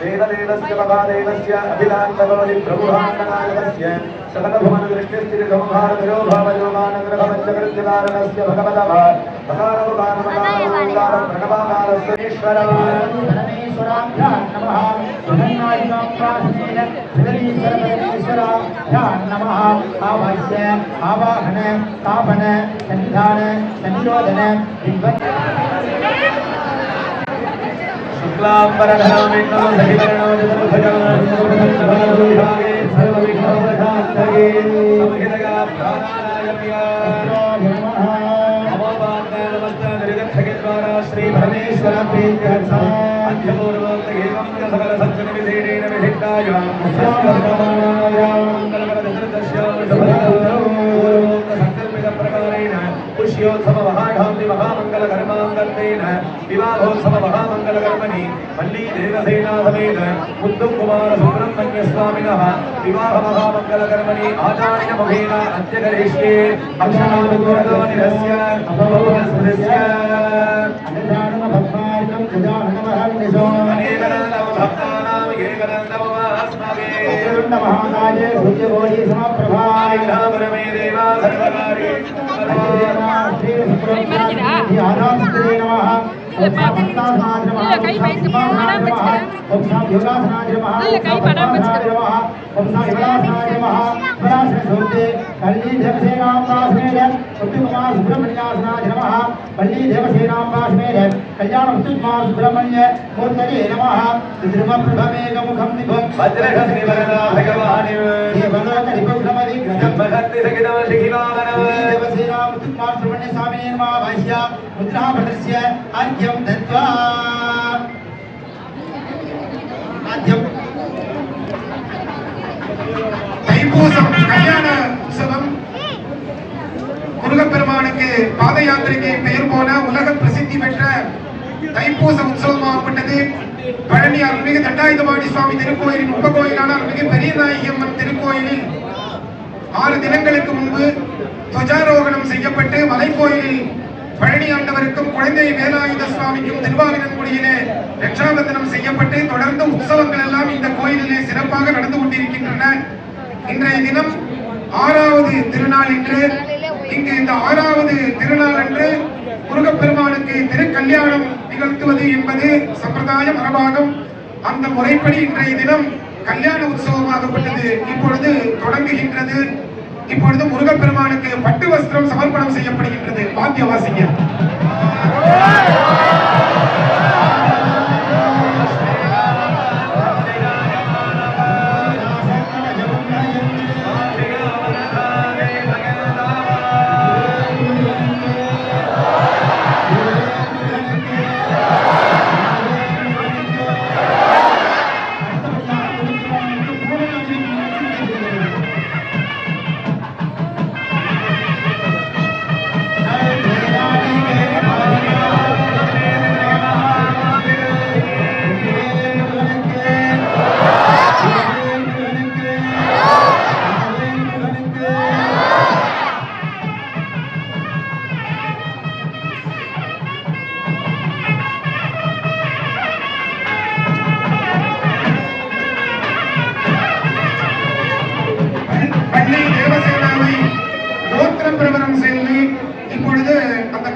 देवदेवस्य महादेवस्य अभिलाषकवति प्रभुभान्तनायकस्य सकलभुवनदृष्टिस्थितिसंहारयो भावयोमानग्रहपञ्चकृत्यकारणस्य भगवतः भगारवगानमगारवगारं प्रणवाकारस्य ईश्वरः परमेश्वराभ्यां नमः सुधन्नायिकाप्राश्नेन जगदीश्वरपरमेश्वराभ्यां नमः आवाह्य आवाहन स्थापन सन्निधान संशोधन शुक्लांबरधरं विष्णुं सहिवर्णो चतुर्भुजं सर्वविघ्नोपशान्तये सर्वविघ्नोपशान्तये समहितया प्राणायाम्य नमः नमोपान्ते नमस्ते निर्गच्छकेद्वारा श्री परमेश्वर प्रीत्यर्थं अध्यपूर्वोक्त एवं सकल सज्जनविधेनेन विधिष्ठाय पुष्योत्सव महाढांति महामंगल कर्मांगतेन विवाहोत्सव महामंगल कर्मणि मल्ली देवसेना समेत मुद्दुम कुमार सुब्रह्मण्य स्वामिनः विवाह महामंगल कर्मणि आचार्य मुखेन अद्य करिष्ये अक्षरानुगुणदानिरस्य अपभवस्मृस्य अनजानम भक्तार्थं गजाननमहर्निशो अनेकनाम भक्तानां एकदन्तमस्मगे महाकाये सूर्यगोरी समप्रभाय नामरमे देवा सर्वकार्ये अर्घ्यं दत्वा தைப்பூசம் கல்யாண உற்சவம் முருகப்பெருமானுக்கு பாத யாத்திரைக்கு பெயர் போன உலக பிரசித்தி பெற்ற தைப்பூச உற்சவமாகப்பட்டது. பழனி அருள்மிகு தண்டாயுதபாணி சுவாமி திருக்கோயிலின் உபகோயிலான அருள்மிகு பெரியநாயகி அம்மன் திருக்கோயிலில் 6 தினங்களுக்கு முன்பு துவஜாரோகணம் செய்யப்பட்டு மலைக்கோயிலில் பழனி ஆண்டவருக்கும் குழந்தை வேலாயுத சுவாமிக்கும் திருவாவினன்குடியிலே ரட்சாபந்தனம் செய்யப்பட்டு தொடர்ந்து உற்சவங்கள் எல்லாம் இந்த கோயிலிலே சிறப்பாக நடந்து கொண்டிருக்கின்றன. இன்றைய தினம் 6வது திருநாள் என்று இங்கு இந்த 6வது திருநாள் அன்று முருகப்பெருமானுக்கு திருக்கல்யாணம் நிகழ்த்துவது என்பது சம்பிரதாய மரபாகும். அந்த முறைப்படி இன்றைய தினம் கல்யாண உற்சவமாகப்பட்டது இப்பொழுது தொடங்குகின்றது. இப்பொழுது முருகப்பெருமானுக்கு பட்டு வஸ்திரம் சமர்ப்பணம் செய்யப்படுகின்றது. வாத்தியவாசிங்க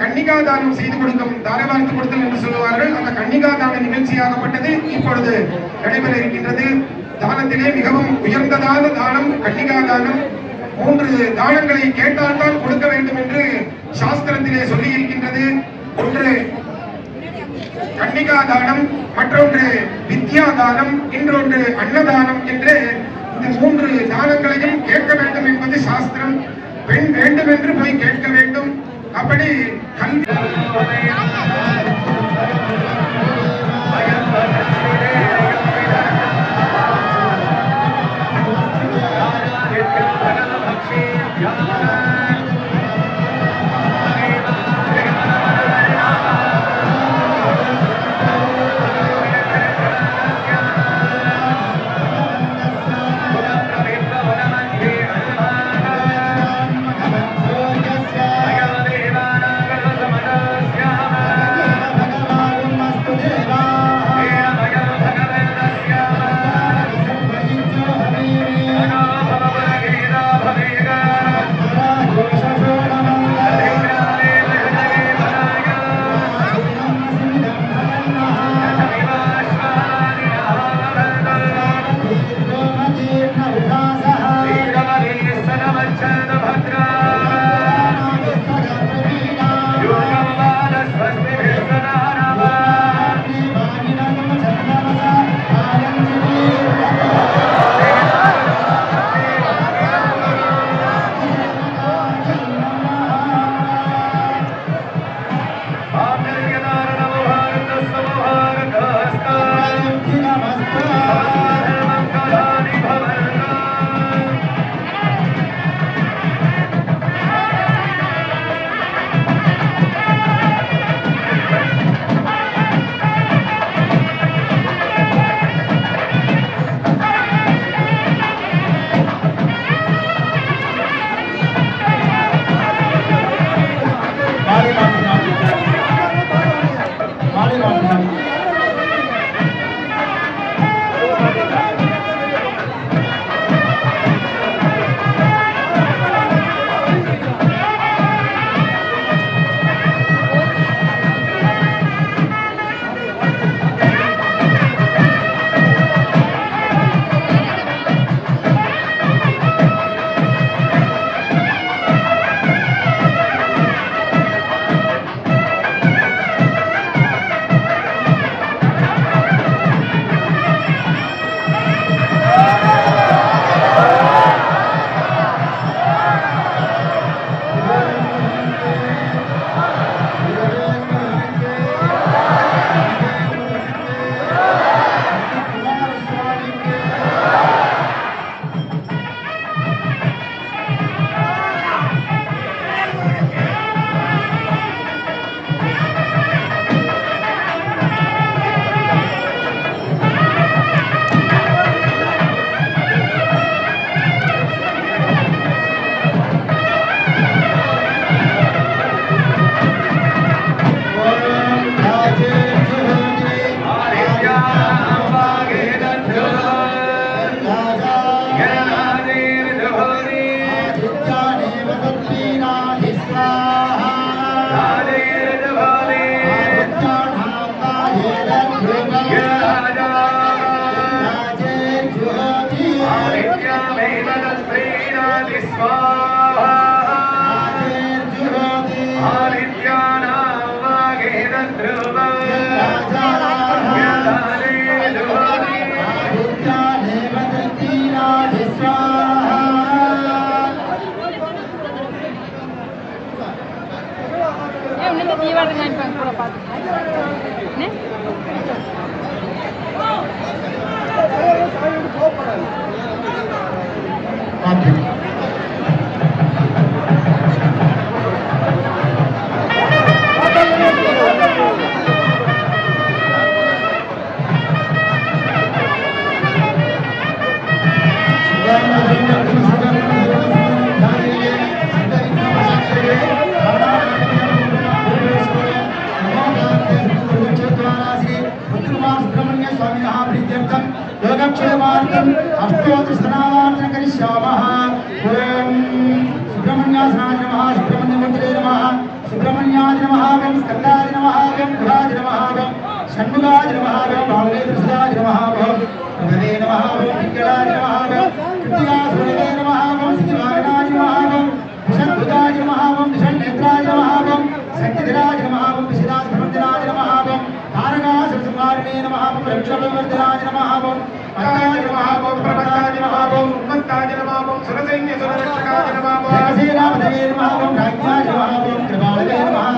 கன்னிகாதானம் செய்து கொடுக்கும் தாரவார்த்து கொடுத்தல் என்று சொல்லுவார்கள். அந்த கன்னிகாதான நிகழ்ச்சியாகப்பட்டது இப்பொழுது நடைபெற இருக்கின்றது. தானத்திலே மிகவும் உயர்ந்ததான தானம் கன்னிகாதானம். 3 தானங்களை கேட்டால்தான் கொடுக்க வேண்டும் என்று சாஸ்திரத்திலே சொல்லி இருக்கின்றது. ஒன்று கன்னிகாதானம், மற்றொன்று வித்யாதானம், இன்னொன்று அன்னதானம் என்று இந்த 3 தானங்களையும் கேட்க வேண்டும் என்பது சாஸ்திரம். பெண் வேண்டும் என்று போய் கேட்க வேண்டும். அப்படி தீவாட்டம் காமிப்பாங்க கூட பார்த்து योगक्षेमार्थम अष्टोत्तरस्नानार्थं करिष्यामः। ओम सुब्रह्मण्याय नमः, सुब्रह्मण्यमूर्तये नमः, सुब्रह्मण्याय नमः, ओम स्कन्दाय नमः, ओम बुधाय नमः, ओम षण्मुखाय नमः, ओम बालवेन्द्रसुताय नमः, ओम भगवे नमः, ओम पिङ्गलाय नमः, ओम कृत्तिकासुरवे नमः, ओम सिद्धिवाहनाय नमः, ओम विषद्भुताय नमः, ओम विषण्नेत्राय नमः, ओम सङ्गीतराय नमः, ओम विशिदासप्रवन्दनाय नमः, ओम तारकासुरसंहारिणे नमः, ओम रक्षावर्धनाय नमः, ओम अत्ताय नमः, ओम प्रभताय नमः, ओम उन्मत्ताय नमः, ओम सुरसैन्यसुररक्षकाय नमः, ओम जगसेनापतये नमः, ओम राज्ञाय नमः, ओम कृपालवे नमः, ओम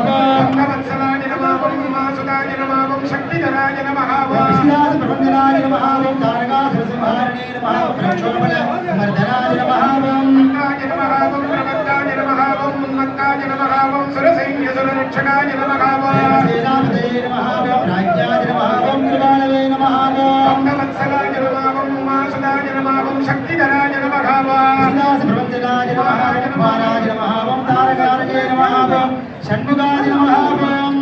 भक्तवत्सलाय नमः, ओम उमासुताय नमः, ओम शक्तिधराय नमः, ओम विशिदासप्रवन्दनाय नमः, ओम तारकासुरसंहारिणे नमः, ओम रक्षावर्धनाय नमः, ओम अत्ताय नमः, ओम प्रभताय नमः, ओम उन्मत्ताय नमः, ओम सुरसैन्यसुररक्षकाय नमः, ओम जगसेनापतये नमः, ओम राज्ञाय नमः, ओम कृपालवे नमः, ओम भक्तवत्सलाय नमः, ओम उमासुताय नमः, ओम शक्तिधराय नमः, ओम विशिदासप्रवन्दनाय नमः, ओम कुमाराय नमः, ओम तारकार्ये नमः, ओम षण्मुखाय नमः, ओम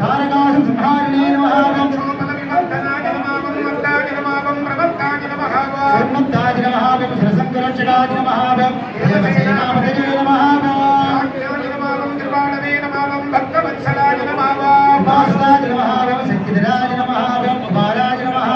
तारकासुरसंहारिणे नमः, ओम शोभनविवर्धनाय नमः, ओम मत्ताय नमः, ओम प्रभक्ताय नमः, ओम उन्मत्ताय नमः, ओम सुरसंकरक्षकाय नमः, ओम देवसेनापतये नमः, ओम राज्ञाय नमः, ओम कृपालवे नमः, ओम भक्तवत्सलाय नमः, ओम उमासुताय नमः, ओम शक्तिधराय नमः, ओम कुमाराय नमः,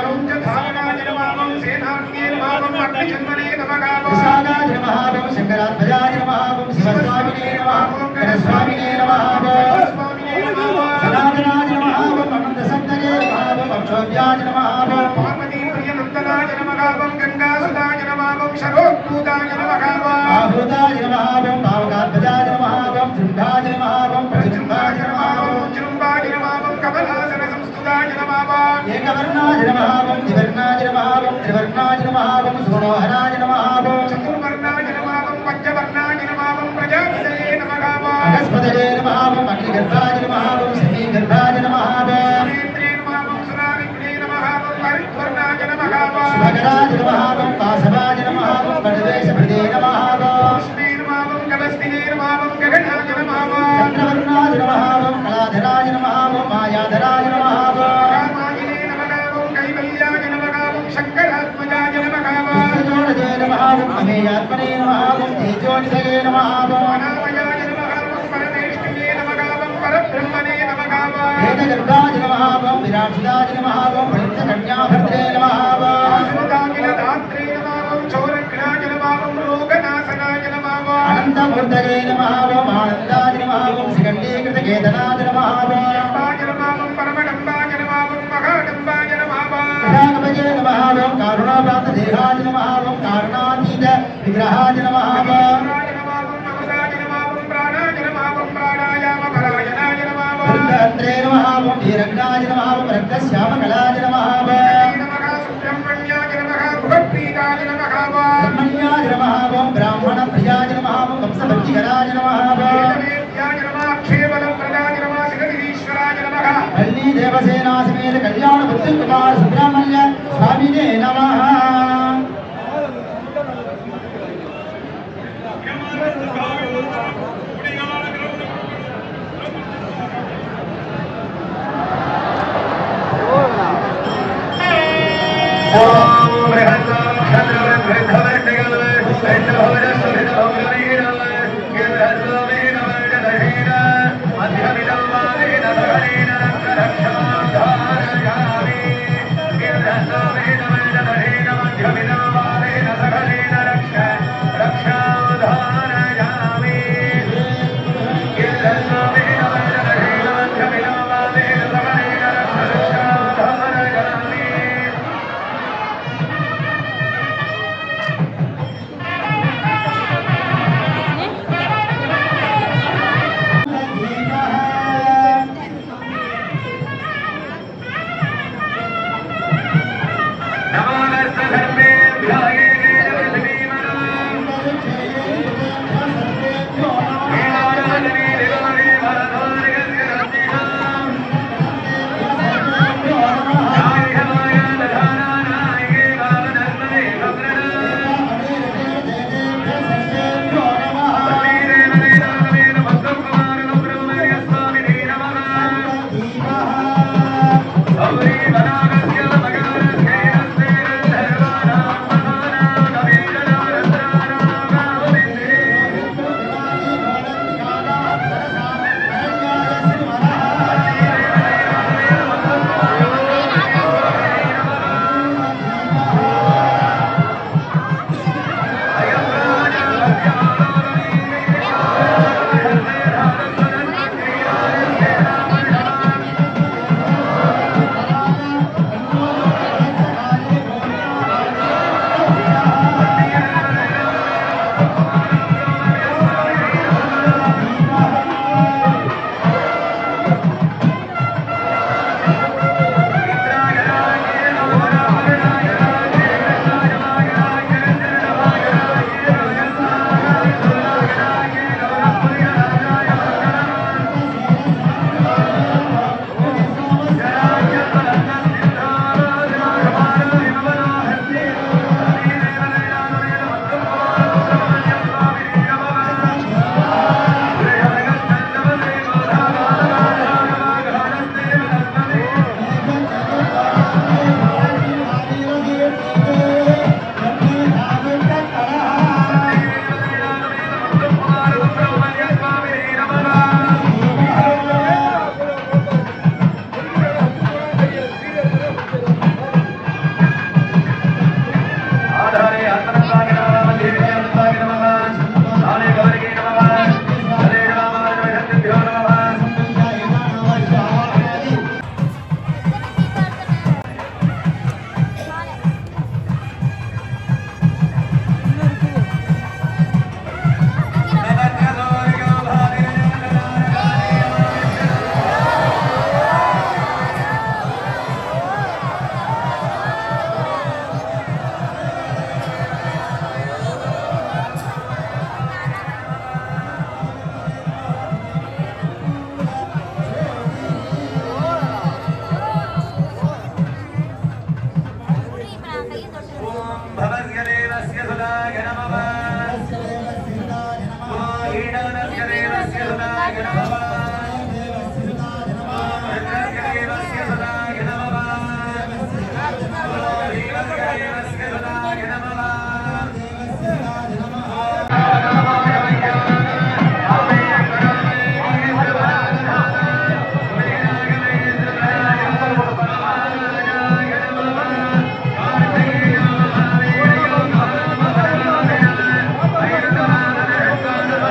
ओम धारणाय नमः, ओम सेनान्ये नमः, ओम अग्निजन्मने नमः, ओम विशाखाय नमः, ओम शंकरात्मजाय नमः, ओम शिवस्वामिने नमः, ओम गणस्वामिने नमः, ओम स्वामिने नमः, सनातनाय नमः, ओम अनन्तसप्तये नमः, ओम अक्षोभ्याय नमः, ओम पार्वतीप्रियनन्दनाय नमः, ओम गंगासुताय नमः, ओम शरोद्भूताय नमः, ओम आहूताय नमः, ओम पावकात्मजाय नमः, ओम जृम्भाय नमः, ओम प्रजृम्भाय नमः, ओम जृम्भाय नमः, ओम कमलासन संस्तुताय नमः, ओम एकवर्णाय नमः, ओम द्विवर्णाय नमः, ओम त्रिवर्णाय नमः, ओम सुमनोहराय नमः, ओम चतुर्वर्णाय नमः, ओम पंचवर्णाय नमः, ओम प्रजापतये नमः, ओम अगस्पतये नमः, ओम अग्निगर्भाय नमः, ओम समीगर्भाय नमः, ओम नेत्रे नमः, ओम सुरारिणे नमः, ओम हरिद्वर्णाय नमः, ओम शुभकराय नमः, ओम वासवाय नमः, ओम वडदेशप्रदे नमः, ओम श्री नमः, ओम गवस्तिने नमः, ओम गगनाय नमः, ओम चन्द्रवर्णाय नमः, ओम कलाधराय नमः, ओम मायाधराय नमः, ओम रामायणे नमः, ओम कैवल्याय नमः, ओम शङ्करात्मजाय नमः, ओम जोडजे नमः, ओम अमेयात्मने नमः, ओम तेजोनिधये नमः, ओम अनामयाय नमः, ओम परमेष्टिने नमः, ओम परब्रह्मणे नमः, ओम वेदगर्भाय नमः, ओम विराट्सुताय नमः, ओम पञ्चकन्याभद्रे नमः, ओम सुदाकिलदात्रे नमः, ओम चौरघ्नाय नमः, ओम लोकनाशनाय नमः, ओम अनन्तमूर्तये नमः, ओम आनन्दाय नमः, ओम श्रीकण्ठीकृतकेतनाय नमः, ओम अम्बाय नमः, ओम परमडम्बाय नमः, ओम महाडम्बाय नमः, ओम विरागभजे नमः, ओम कारुणाप्राप्तदेहाय नमः, ओम कारुणातीत विग्रहाय नमः, ओम अमृताय नमः, ओम प्राणाय नमः, ओम प्राणायामपरायणाय नमः, ओम वृन्दात्रे नमः, ओम वीरग्नाय नमः, ओम रक्तश्यामकलाय नमः, ओम सुब्रह्मण्याय नमः, भगवत्प्रीताय नमः, ओम ब्रह्मण्याय नमः, ओम ब्राह्मणप्रियाय नमः, ओम कंसभञ्जिकराय नमः, ओम वेदवेद्याय नमः, क्षेमलप्रदाय नमः, श्रीगिरीश्वराय नमः, वल्ली देवसेना समेत कल्याण बुद्धिकुमार सुब्रह्मण्य स्वामिने नमः। गणपदाय नमः